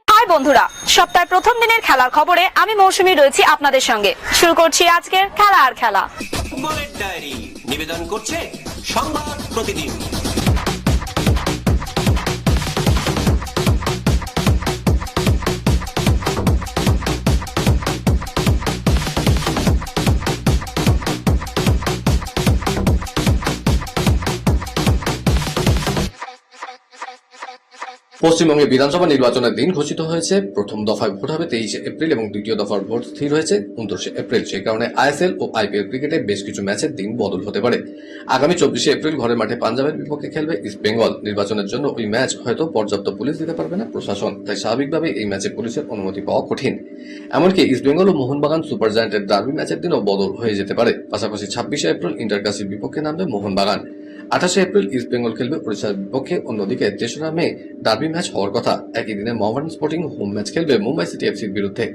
High বন্ধুরা, সপ্তাহের প্রথম দিনের খেলার খবরে আমি মৌসুমী রয়েছি আপনাদের সঙ্গে। শুরু করছি আজকের খেলা আর খেলা। ফুটবলের ডায়েরি নিবেদন করছে সংবাদ প্রতিদিন। পশ্চিমবঙ্গে বিধানসভা নির্বাচনের দিন ঘোষিত হয়েছে। প্রথম দফায় ভোট হবে 23 এপ্রিল এবং দ্বিতীয় দফার ভোট স্থির হয়েছে 29 এপ্রিল। সেই কারণে আইএসএল ও আইপিএল ক্রিকেটে বেশ কিছু ম্যাচের দিন বদল হতে পারে। আগামী 24 এপ্রিল ঘরের মাঠে পাঞ্জাবের বিপক্ষে খেলবে ইস্ট বেঙ্গল। নির্বাচনের জন্য ওই ম্যাচ হয়তো পর্যাপ্ত পুলিশ দিতে পারবে না প্রশাসন, তাই স্বাভাবিকভাবে এই ম্যাচে পুলিশের অনুমতি পাওয়া কঠিন। এমনকি ইস্ট বেঙ্গল ও মোহনবাগান সুপার জায়ান্টের ডার্বি ম্যাচের দিনও বদল হয়ে যেতে পারে। পাশাপাশি 26 এপ্রিল ইন্টারকাশির বিপক্ষে নামবে মোহনবাগান। 28 এপ্রিল ইস্ট বেঙ্গল খেলবে ওড়িশার বিপক্ষে। অন্যদিকে 3রা মে ডার্বি ম্যাচ হওয়ার কথা। একই দিনে মোহামেডান স্পোর্টিং হোম ম্যাচ খেলবে মুম্বাই সিটি এফসির বিরুদ্ধে।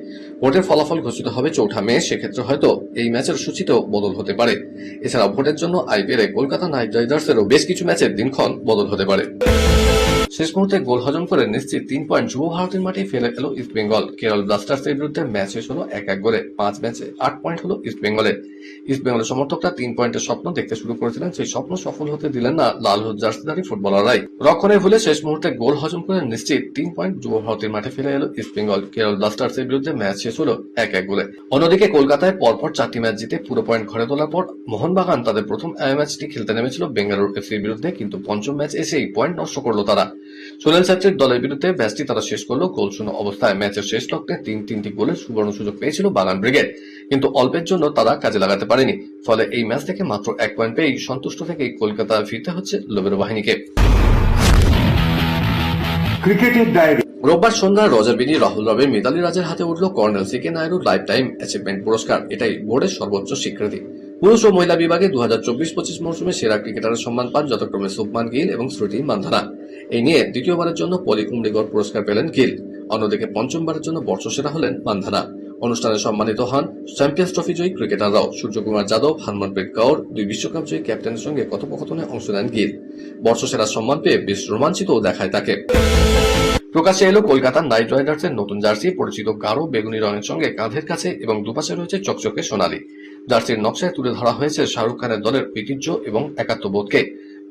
ভোটের ফলাফল ঘোষিত হবে 4 মে। সেক্ষেত্রে হয়তো এই ম্যাচের সূচিতেও বদল হতে পারে। এছাড়া ভোটের জন্য আইপিএলে কলকাতা নাইট রাইডার্সেরও বেশ কিছু ম্যাচের দিনক্ষণ বদল হতে পারে। শেষ মুহূর্তে গোল হজম করে নিশ্চিত 3 পয়েন্ট যুব ভারতের মাঠে ফেলে এলো ইস্ট বেঙ্গল। কেরল ব্লাস্টার্সের বিরুদ্ধে ম্যাচ শেষ হলো 1-1 গোলে। 5 ম্যাচে 8 পয়েন্ট হলো ইস্ট বেঙ্গলের। ইস্ট বেঙ্গলের সমর্থকরা 3 পয়েন্টের স্বপ্ন দেখতে শুরু করেছিলেন। সেই স্বপ্ন সফল হতে দিলেন না লাল হলুদ জার্সিধারী ফুটবলাররাই। রক্ষণের ভুলে শেষ মুহূর্তে গোল হজম করে নিশ্চিত 3 পয়েন্ট যুব ভারতের মাঠে ফেলে এলো ইস্ট বেঙ্গল। কেরল ব্লাস্টার্সের বিরুদ্ধে ম্যাচ শেষ হলো 1-1 গোলে। অন্যদিকে কলকাতায় পরপর 4টি ম্যাচ জিতে পুরো পয়েন্ট ঘরে তোলার পর মোহনবাগান তাদের প্রথম ম্যাচটি খেলতে নেমেছিল বেঙ্গালুরু এফসির বিরুদ্ধে, কিন্তু পঞ্চম ম্যাচ এসেই পয়েন্ট নষ্ট করলো তারা। সুনীল ছেত্রীর দলের বিরুদ্ধে ম্যাচটি তারা শেষ করলো গোলশূন্য অবস্থায়। ম্যাচের শেষ লগ্নে 3টি গোলের সুবর্ণ সুযোগ পেয়েছিল বাগান ব্রিগেড, কিন্তু অল্পের জন্য তারা কাজে লাগাতে পারেনি। ফলে এই ম্যাচ থেকে মাত্র 1 পয়েন্ট পেয়েই সন্তুষ্ট থেকেই কলকাতা ফিরতে হচ্ছে লোবেরো বাহিনীকে। ক্রিকেটের ডায়েরি। রোববার সন্ধ্যায় রজার বিনি, রাহুল দ্রাবিড়, মিতালি রাজের হাতে উঠল কর্নেল সিকে নায়ডুর লাইফ টাইম অ্যাচিভমেন্ট পুরস্কার। এটাই বোর্ডের সর্বোচ্চ স্বীকৃতি। পুরুষ ও মহিলা বিভাগে 2024-25 মৌসুমে সেরা ক্রিকেটারের সম্মান পান যথাক্রমে শুভমান গিল এবং স্মৃতি মান্ধানা। এই নিয়ে দ্বিতীয়বারের জন্য পলি উমরিগড় পুরস্কার পেলেন গিল। অন্যদিকে পঞ্চমবারের জন্য বর্ষসেরা হলেন মান্ধানা। অনুষ্ঠানে সম্মানিত হন চ্যাম্পিয়ন্স ট্রফি জয়ী ক্রিকেটাররাও। সূর্যকুমার যাদব, হরমনপ্রীত কৌর, 2 বিশ্বকাপ জয়ী ক্যাপ্টেনের সঙ্গে কথোপকথনে অংশ নেন গিল। বর্ষসেরা সম্মান পেয়ে বেশ রোমাঞ্চিত দেখায় তাকে। প্রকাশ্যে এলো কলকাতার নাইট রাইডার্সের নতুন জার্সি। পরিচিত গাঢ় বেগুনি রঙের সঙ্গে কাঁধের কাছে এবং দুপাশে রয়েছে চকচকে সোনালী। জার্সির নকশায় তুলে ধরা হয়েছে শাহরুখ খানের দলের ঐতিহ্য এবং একাত্মবোধকে।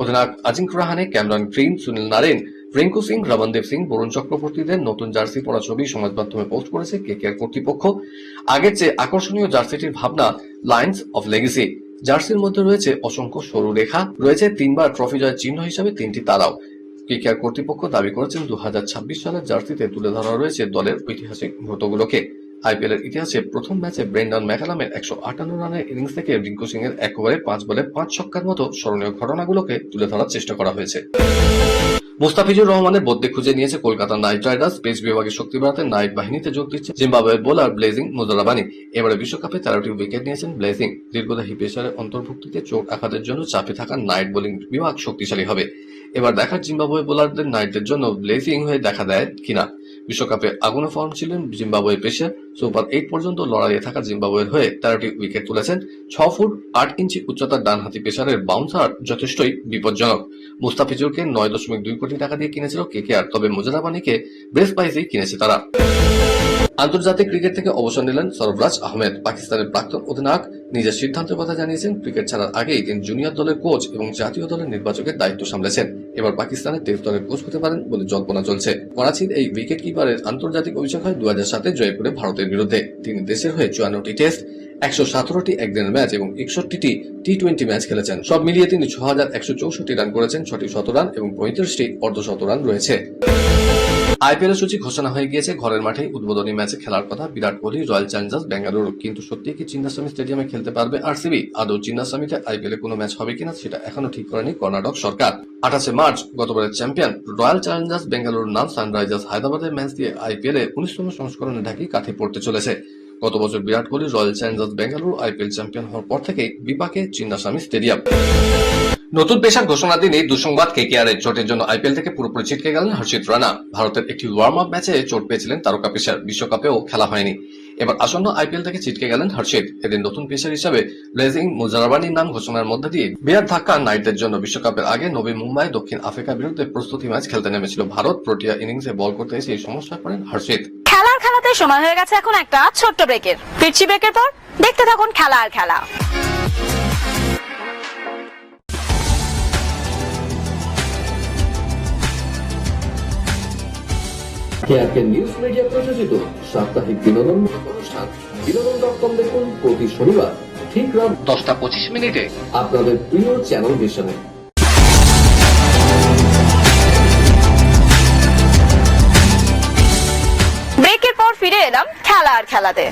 অধিনায়ক Ajinkya Rahane, Cameron Green, Sunil Narine, Rinku Singh, Ramandeep Singh, Varun চক্রবর্তীদের নতুন জার্সি পরা ছবি সমাজ মাধ্যমে পোস্ট করেছে কেকেআর কর্তৃপক্ষ। আগের চেয়ে আকর্ষণীয় জার্সিটির ভাবনা লাইন্স অফ লেগেসি। জার্সির মধ্যে রয়েছে অসংখ্য সরু রেখা, রয়েছে 3বার ট্রফি জয়ের চিহ্ন হিসাবে 3টি তারাও। কেকেআর কর্তৃপক্ষ দাবি করেছেন 2026 সালের জার্সিতে তুলে ধরা রয়েছে দলের ঐতিহাসিক মুহূর্তগুলোকে। আইপিএল এর ইতিহাসে প্রথম ম্যাচে ব্রেন্ডন ম্যাকালামের 158 রানের ইনিংস থেকে রিঙ্কু সিং এর 1 ওভারে 5 বলে 5 ছক্কার মতো স্মরণীয় ঘটনাগুলোকে তুলে ধরার চেষ্টা করা হয়েছে। মুস্তাফিজুর রহমানের বদলে খুঁজে নিয়েছে কলকাতা নাইট রাইডার্স। পেস বিভাগে শক্তি বাড়াতে নাইট বাহিনীতে যোগ দিচ্ছে জিম্বাবুয়ের বোলার ব্লেজিং মুজারাবানি। এবারে বিশ্বকাপে 13টি উইকেট নিয়েছেন ব্লেজিং। দীর্ঘদেহী পেসারের অন্তর্ভুক্তিতে চোট আঘাতের জন্য চাপে থাকা নাইট বোলিং বিভাগ শক্তিশালী হবে। এবার দেখার জিম্বাবুয়ে বোলারদের নাইটদের জন্য ব্লেজিং হয়ে দেখা দেয় কিনা। বিশ্বকাপে আগুনে ফর্ম ছিলেন জিম্বাবুয়ে পেসার। সুপার 8 পর্যন্ত লড়াইয়ে থাকা জিম্বাবুয়ের হয়ে 13টি উইকেট তুলেছেন। 6 ফুট 8 ইঞ্চি উচ্চতার ডানহাতি পেসারের বাউন্সার যথেষ্টই বিপজ্জনক। মুস্তাফিজুরকে 9.2 কোটি টাকা দিয়ে কিনেছিল কেকেআর, তবে মুজারাবানিকে বেস্ট প্রাইসেই কিনেছে তারা। আন্তর্জাতিক ক্রিকেট থেকে অবসর নিলেন সরফরাজ আহমেদ। পাকিস্তানের প্রাক্তন অধিনায়ক নিজের সিদ্ধান্তের কথা জানিয়েছেন। ক্রিকেট ছাড়ার আগেই তিনি জুনিয়র দলের কোচ এবং জাতীয় দলের নির্বাচকের দায়িত্ব সামলেছেন। এবার পাকিস্তানের টেস্ট দলের কোচ হতে পারেন বলে জল্পনা চলছে। করাচির এই উইকেট কিপারের আন্তর্জাতিক অভিষেক হয় 2007 জয়পুরে ভারতের বিরুদ্ধে। তিনি দেশের হয়ে 54টি টেস্ট, 117টি একদিনের ম্যাচ এবং 61টি টি20 ম্যাচ খেলেছেন। সব মিলিয়ে তিনি 6164 রান করেছেন। 6টি শতরান এবং 35টি অর্ধশতরান রয়েছে। আইপিএল এর সূচি ঘোষণা হয়ে গিয়েছে। ঘরের মাঠে উদ্বোধনী ম্যাচে খেলার কথা বিরাট কোহলি, রয়্যাল চ্যালেঞ্জার্স বেঙ্গালুরু। কিন্তু সত্যি কি চিন্নাস্বামী স্টেডিয়ামে খেলতে পারবে আরসিবি? আদৌ চিন্নাস্বামীতে আইপিএল এ কোনো ম্যাচ হবে কিনা সেটা এখনো ঠিক করেনি কর্ণাটক সরকার। 28 মার্চ গতবারের চ্যাম্পিয়ন রয়্যাল চ্যালেঞ্জার্স বেঙ্গালুরুর নাম সানরাইজার্স হায়দ্রাবাদের ম্যাচ দিয়ে আইপিএল এ 19তম সংস্করণে ঢাকি কাঠি পড়তে চলেছে। গত বছর Virat Kohli Royal Challengers Bengaluru IPL champion হওয়ার পর থেকেই বিপাকে চিন্নাস্বামী স্টেডিয়াম। নতুন পেশার ঘোষণার দিনে দুঃসংবাদ কেকেআর এর চোটের জন্য আইপিএল থেকে পুরোপুরি ছিটকে গেলেন হর্ষিত রানা। ভারতের একটি ওয়ার্ম আপ ম্যাচে চোট পেয়েছিলেন তারকা পেসার। বিশ্বকাপেও খেলা হয়নি। এবার আসন্ন আইপিএল থেকে ছিটকে গেলেন হর্ষিত। এদিন নতুন পেসার হিসাবে রেজিং মুজারাবানির নাম ঘোষণার মধ্যে দিয়ে বিরাট ধাক্কা নাইটদের জন্য। বিশ্বকাপের আগে নবী মুম্বাই দক্ষিণ আফ্রিকার বিরুদ্ধে প্রস্তুতি ম্যাচ খেলতে নেমেছিল ভারত। প্রোটিয়া ইনিংসে বল করতে এসে এই সমস্যায় পড়েন হর্ষিত। খেলাতে সময় হয়ে গেছে এখন একটা ছোট্ট ব্রেকের। ফিরছি ব্রেকের পর, দেখতে থাকুন খেলা আর খেলা। কেআরকে নিউজ মিডিয়া প্রযোজিত সাপ্তাহিক বিনোদন অনুষ্ঠান বিনোদন.com দেখুন প্রতি শনিবার ঠিক রাত 10:25 আপনাদের প্রিয় চ্যানেল ভিশনে। ব্রেকের পর ফিরে এলাম খেলা আর খেলাতে।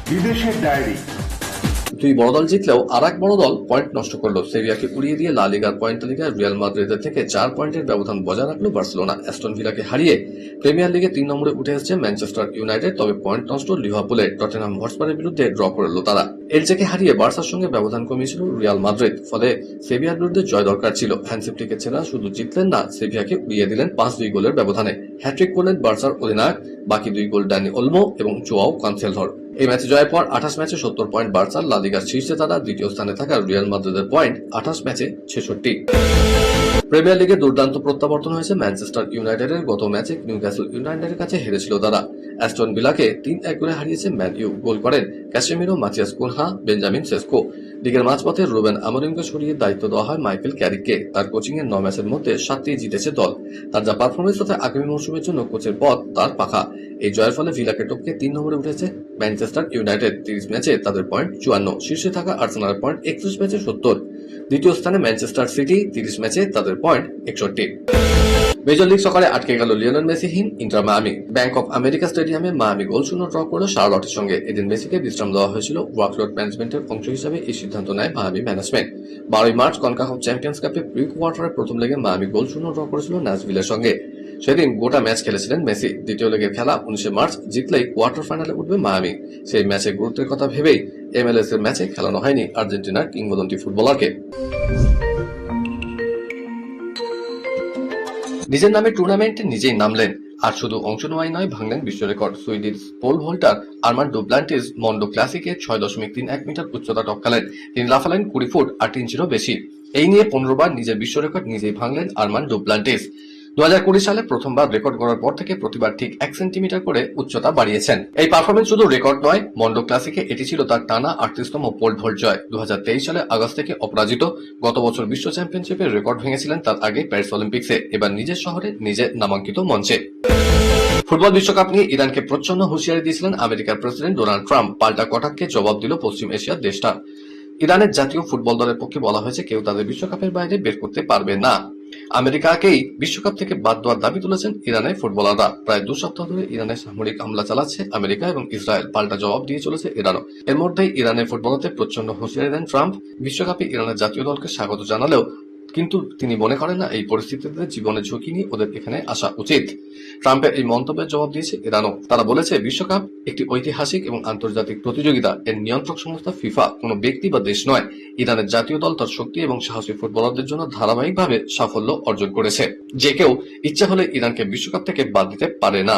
বিদেশের ডায়েরি। দুই বড় দল জিতলেও আর এক বড় দল পয়েন্ট নষ্ট করলো। সেভিয়াকে উড়িয়ে দিয়ে লা লিগার পয়েন্ট তালিকায় রিয়াল মাদ্রিদের থেকে 4 পয়েন্টের ব্যবধান বজায় রাখলো বার্সেলোনা। অ্যাস্টন ভিলাকে হারিয়ে প্রিমিয়ার লিগে 3 নম্বরে উঠে এসেছে ম্যানচেস্টার ইউনাইটেড। তবে পয়েন্ট নষ্ট লিভারপুলের। টটেনহাম হটস্পারের বিরুদ্ধে ড্র করলো তারা। এলচেকে হারিয়ে বার্সার সঙ্গে ব্যবধান কমিয়েছিল রিয়াল মাদ্রিদ। ফলে সেভিয়ার বিরুদ্ধে জয় দরকার ছিল। হ্যান্সি ফ্লিকে ছেড়া শুধু জিতলেন না, সেভিয়াকে উড়িয়ে দিলেন 5-2 গোলের ব্যবধানে। হ্যাট্রিক করলেন বার্সার অধিনায়ক। বাকি 2 গোল ড্যানি ওলমো এবং জোয়াও কানসেলহর। এই ম্যাচে জয়ের পর 28 ম্যাচে 70 পয়েন্ট বার্সার। লা লিগার শীর্ষে তারা। দ্বিতীয় স্থানে থাকা রিয়াল মাদ্রিদের পয়েন্ট 28 ম্যাচে 66। প্রিমিয়ার লিগে দুর্দান্ত প্রত্যাবর্তন হয়েছে ম্যানচেস্টার ইউনাইটেডের। গত ম্যাচে নিউক্যাসল ইউনাইটেডের কাছে হেরেছিল তারা। অ্যাস্টন ভিলাকে 3-1 গোলে হারিয়েছে ম্যান ইউ। গোল করেন Casemiro, Matheus Cunha, Benjamin Sesko. লিগের মাঝপথে রুবেন আমোরিমকে সরিয়ে দায়িত্ব দেওয়া হয় মাইকেল ক্যারিককে। তার কোচিং এর 9 ম্যাচের মধ্যে 7টি জিতেছে দল। তার যা পারফরমেন্স তাতে আগামী মৌসুমের জন্য কোচের পদ তার পাখা। এই জয়ের ফলে ভিলাকে টপকে 3 নম্বরে উঠেছে ম্যানচেস্টার ইউনাইটেড। 30 ম্যাচে তাদের পয়েন্ট 54। শীর্ষে থাকা আর্সেনালের পয়েন্ট 31 ম্যাচে 70। দ্বিতীয় স্থানে ম্যানচেস্টার সিটি, 30 ম্যাচে তাদের পয়েন্ট 61। মেজর লিগ সকালে আটকে গেল লিওনেল মেসিহীন Inter Miami. Bank of America স্টেডিয়ামে মায়ামি গোল শূন্য ড্র করল শার্লটের সঙ্গে। এদিন মেসিকে বিশ্রাম দেওয়া হয়েছিল। ওয়ার্কলোড ম্যানেজমেন্টের অংশ হিসেবে এই সিদ্ধান্ত নেয় Miami management. 12 March CONCACAF champions কাপে প্রি কোয়ার্টারের প্রথম লেগে মায়ামি গোল শূন্য ড্র করেছিল ন্যাশভিলের সঙ্গে। সেদিন গোটা ম্যাচ খেলেছিলেন মেসি। দ্বিতীয় লেগের খেলা 19 মার্চ জিতলেই কোয়ার্টার ফাইনালে উঠবে মায়ামি। সেই ম্যাচে গুরুত্বের কথা ভেবেই MLS এর ম্যাচে খেলানো হয়নি আর্জেন্টিনার কিংবদন্তি ফুটবলারকে। নিজের নামে টুর্নামেন্টে নিজেই নামলেন। আর শুধু অংশ নেওয়াই নয়, ভাঙলেন বিশ্ব record. Swedish pole vaulter Armand Duplantis Mondo ক্লাসিকে 6.31 মিটার উচ্চতা টপকালেন। তিনি লাফালেন 20 ফুট 8 ইঞ্চিরও বেশি। এই নিয়ে 15 বার নিজের বিশ্ব রেকর্ড নিজেই ভাঙলেন আর্মান ডুপ্লান্টিস। 2020 সালে প্রথমবার রেকর্ড গড়ার পর থেকে প্রতিবার ঠিক 1 সেন্টিমিটার করে উচ্চতা বাড়িয়েছেন। এই পারফরমেন্স শুধু রেকর্ড নয়, মন্ডো ক্লাসিকে এটি ছিল তার টানা 38তম পোল ভোল্ট জয়। 2023 সালে আগস্ট থেকে অপরাজিত। গত বছর বিশ্ব চ্যাম্পিয়নশিপের রেকর্ড ভেঙেছিলেন তার আগে প্যারিস অলিম্পিক্সে। এবার নিজের শহরে নিজে নামাঙ্কিত মঞ্চে। ফুটবল বিশ্বকাপ নিয়ে ইরানকে প্রচ্ছন্ন হুঁশিয়ারি দিয়েছিলেন আমেরিকার প্রেসিডেন্ট ডোনাল্ড ট্রাম্প। পাল্টা কটাক্ষে জবাব দিল পশ্চিম এশিয়ার দেশটা। ইরানের জাতীয় ফুটবল দলের পক্ষে বলা হয়েছে কেউ তাদের বিশ্বকাপের বাইরে বের করতে পারবে না। আমেরিকাকেই বিশ্বকাপ থেকে বাদ দেওয়ার দাবি তুলেছেন ইরানের ফুটবলাররা। প্রায় 2 সপ্তাহ ধরে ইরানের সামরিক হামলা চালাচ্ছে আমেরিকা এবং ইসরায়েল। পাল্টা জবাব দিয়ে চলেছে ইরানও। এর মধ্যেই ইরানের ফুটবলারদের প্রচন্ড হুঁশিয়ারি দেন ট্রাম্প। বিশ্বকাপে ইরানের জাতীয় দলকে স্বাগত জানালেও কিন্তু তিনি মনে করেন না এই পরিস্থিতিতে জীবনের ঝুঁকি নিয়ে ওদের এখানে আসা উচিত। ট্রাম্পের এই মন্তব্যের জবাব দিয়েছে ইরানও। তারা বলেছে বিশ্বকাপ একটি ঐতিহাসিক এবং আন্তর্জাতিক প্রতিযোগিতা। এর নিয়ন্ত্রক সংস্থা ফিফা কোনো ব্যক্তি বা দেশ নয়। ইরানের জাতীয় দল তার শক্তি এবং সাহসী ফুটবলারদের জন্য ধারাবাহিকভাবে সাফল্য অর্জন করেছে। যে কেউ ইচ্ছা হলে ইরানকে বিশ্বকাপ থেকে বাদ দিতে পারে না।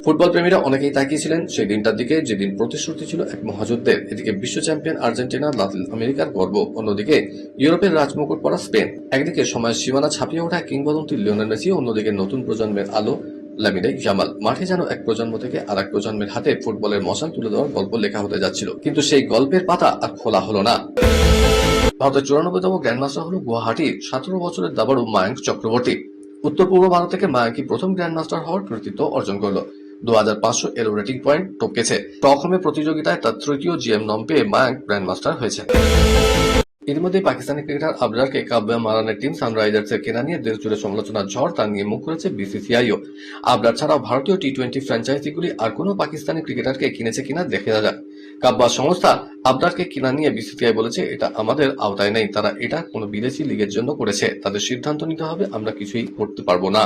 ফুটবল প্রেমীরা অনেকেই তাকিয়েছিলেন সেই দিনটার দিকে, যেদিন প্রতিশ্রুতি ছিল এক মহাযুদ্ধের। এদিকে বিশ্ব চ্যাম্পিয়ন আর্জেন্টিনা, লাতিন আমেরিকার গর্ব, অন্যদিকে ইউরোপের রাজমুকুট পরা স্পেন। একদিকে সময়ের সীমানা ছাপিয়ে ওঠা কিংবদন্তি লিওনেল মেসি, অন্যদিকে নতুন প্রজন্মের আলো লামিনে ইয়ামাল। মাঠে যেন এক প্রজন্ম থেকে আর এক প্রজন্মের হাতে ফুটবলের মশাল তুলে দেওয়ার গল্প লেখা হতে যাচ্ছিল, কিন্তু সেই গল্পের পাতা আর খোলা হলো না। ভারতের 94তম গ্র্যান্ডমাস্টার হল গুয়াহাটির 17 বছরের দাবাড়ু মায়াঙ্ক চক্রবর্তী। উত্তর পূর্ব ভারত থেকে মায়াঙ্কি প্রথম গ্র্যান্ডমাস্টার হওয়ার কৃতিত্ব অর্জন করল। 2500 এর রেটিং পয়েন্ট টপকেছে। স্টকহোমের প্রতিযোগিতায় তার তৃতীয় জিএম নম পেয়ে মায়াঙ্ক গ্র্যান্ডমাস্টার হয়েছে। এর মধ্যে পাকিস্তানি ক্রিকেটার আবরারকে কাব্য মারানের টিম সানরাইজার্সের কেনা নিয়ে দেশ জুড়ে সমালোচনার ঝড়। তা নিয়ে মুখ করেছে বিসিসিআইও। আবরার ছাড়াও ভারতীয় টি-20 ফ্র্যাঞ্চাইজিগুলি আর কোনো পাকিস্তানি ক্রিকেটারকে কিনেছে কিনা দেখে যায়। কাব্বা সংস্থা আবরারকে কিনা নিয়ে বিসিসিআই বলেছে এটা আমাদের আওতায় নেই। তারা এটা কোনো বিদেশি লিগের জন্য করেছে। তাদের সিদ্ধান্ত নিতে হবে, আমরা কিছুই করতে পারবো না।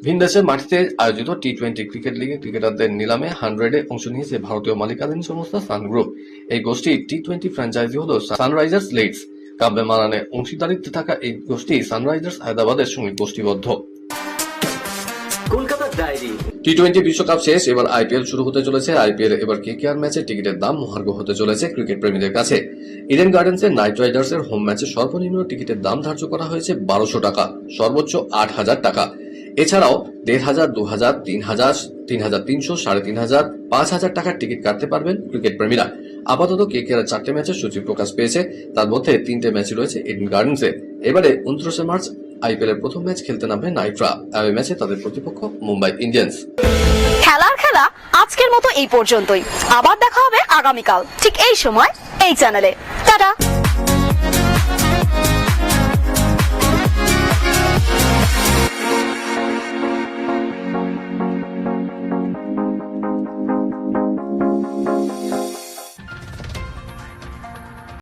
ভিনদেশের মাটিতে আয়োজিত টি-20 ক্রিকেট লিগে ক্রিকেটারদের নিলামে 100-এ অংশ নিয়েছে ভারতীয় মালিকানাধীন সংস্থা সান গ্রুপ। এই গোষ্ঠী টি-20 ফ্র্যাঞ্চাইজি হল সানরাইজার্স লিডস। কাব্যে মারানে অংশীদারিত্বে থাকা এই গোষ্ঠী সানরাইজার্স হায়দ্রাবাদের সঙ্গে গোষ্ঠীবদ্ধ। কলকাতার ডায়েরি। টি-20 বিশ্বকাপ শেষ, এবার আইপিএল শুরু হতে চলেছে। আইপিএল এবার কেকেআর ম্যাচে টিকিটের দাম মহার্ঘ হতে চলেছে ক্রিকেট প্রেমীদের কাছে। ইডেন গার্ডেন্সের নাইট রাইডার্সের হোম ম্যাচে সর্বনিম্ন টিকিটের দাম ধার্য করা হয়েছে 1200 টাকা, সর্বোচ্চ 8000 টাকা। এছাড়াও 1500, 2000, 3000, 3300, 3500, 5000 টাকার টিকিট কাটতে পারবেন ক্রিকেট প্রেমীরা। আপাতত কেকেআর 4টে ম্যাচের সূচি প্রকাশ পেয়েছে, তার মধ্যে 3টে ম্যাচ রয়েছে ইডেন গার্ডেন্সে। এবারে 29 মার্চ আইপিএল এর প্রথম ম্যাচ খেলতে নামবে নাইটরা। এই ম্যাচে তাদের প্রতিপক্ষ মুম্বাই ইন্ডিয়ান্স। খেলার খেলা আজকের মতো এই পর্যন্তই। আবার দেখা হবে আগামীকাল ঠিক এই সময় এই চ্যানেলে। টাটা।